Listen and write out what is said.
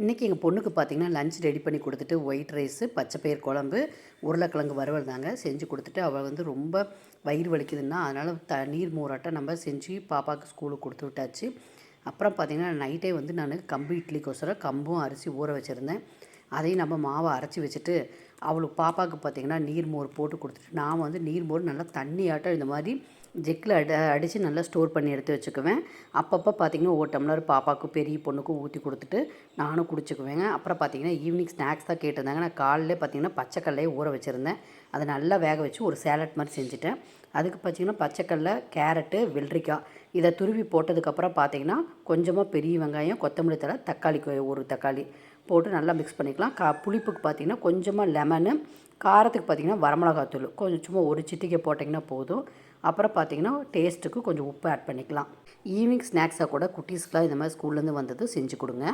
இன்றைக்கி எங்கள் பொண்ணுக்கு பார்த்திங்கன்னா லஞ்ச் ரெடி பண்ணி கொடுத்துட்டு ஒயிட் ரைஸு பச்சைப்பயிர் குழம்பு உருளைக்கிழங்கு வறுவல் தாங்க செஞ்சு கொடுத்துட்டு அவள் வந்து ரொம்ப வயிறு வலிக்குதுன்னா அதனால் நீர் மோராட்டம் நம்ம செஞ்சு பாப்பாவுக்கு ஸ்கூலுக்கு கொடுத்து விட்டாச்சு. அப்புறம் பார்த்திங்கன்னா நைட்டே வந்து நான் கம்பு இட்லிக்கோசரம் கம்பும் அரிசி ஊற வச்சுருந்தேன். அதையும் நம்ம மாவை அரைச்சி வச்சுட்டு அவளுக்கு பாப்பாவுக்கு பார்த்திங்கன்னா நீர் மோர் போட்டு கொடுத்துட்டு நான் வந்து நீர் மோர் நல்லா தண்ணியாட்டம் இந்த மாதிரி ஜெக்கில் அடித்து நல்லா ஸ்டோர் பண்ணி எடுத்து வச்சுக்குவேன். அப்பப்போ பார்த்திங்கன்னா ஒரு டம்ளர் பாப்பாவுக்கும் பெரிய பொண்ணுக்கும் ஊற்றி கொடுத்துட்டு நானும் குடிச்சுக்குவேங்க. அப்புறம் பார்த்திங்கன்னா ஈவினிங் ஸ்நாக்ஸ் தான் கேட்டிருந்தாங்க. நான் காலையில் பார்த்திங்கன்னா பச்சைக்கல்லையே ஊற வச்சுருந்தேன். அதை நல்லா வேக வச்சு ஒரு சேலட் மாதிரி செஞ்சுட்டேன். அதுக்கு பார்த்திங்கன்னா பச்சைக்கல்லை, கேரட்டு, வெள்ளரிக்காய் இதை துருவி போட்டதுக்கப்புறம் பார்த்திங்கன்னா கொஞ்சமாக பெரிய வெங்காயம், கொத்தமல்லி தழை, தக்காளி ஒரு தக்காளி போட்டு நல்லா மிக்ஸ் பண்ணிக்கலாம். புளிப்புக்கு பார்த்திங்கன்னா கொஞ்சமாக லெமனு, காரத்துக்கு பார்த்திங்கன்னா வரமிளகாத்தூள் கொஞ்சம் சும்மா ஒரு சிட்டிகை போட்டிங்கன்னா போதும். அப்புறம் பார்த்திங்கன்னா டேஸ்ட்டுக்கு கொஞ்சம் உப்பு ஆட் பண்ணிக்கலாம். ஈவினிங் ஸ்நாக்ஸாக கூட குட்டீஸ்க்கெலாம் இந்த மாதிரி ஸ்கூல்லேருந்து வந்தது செஞ்சு கொடுங்க.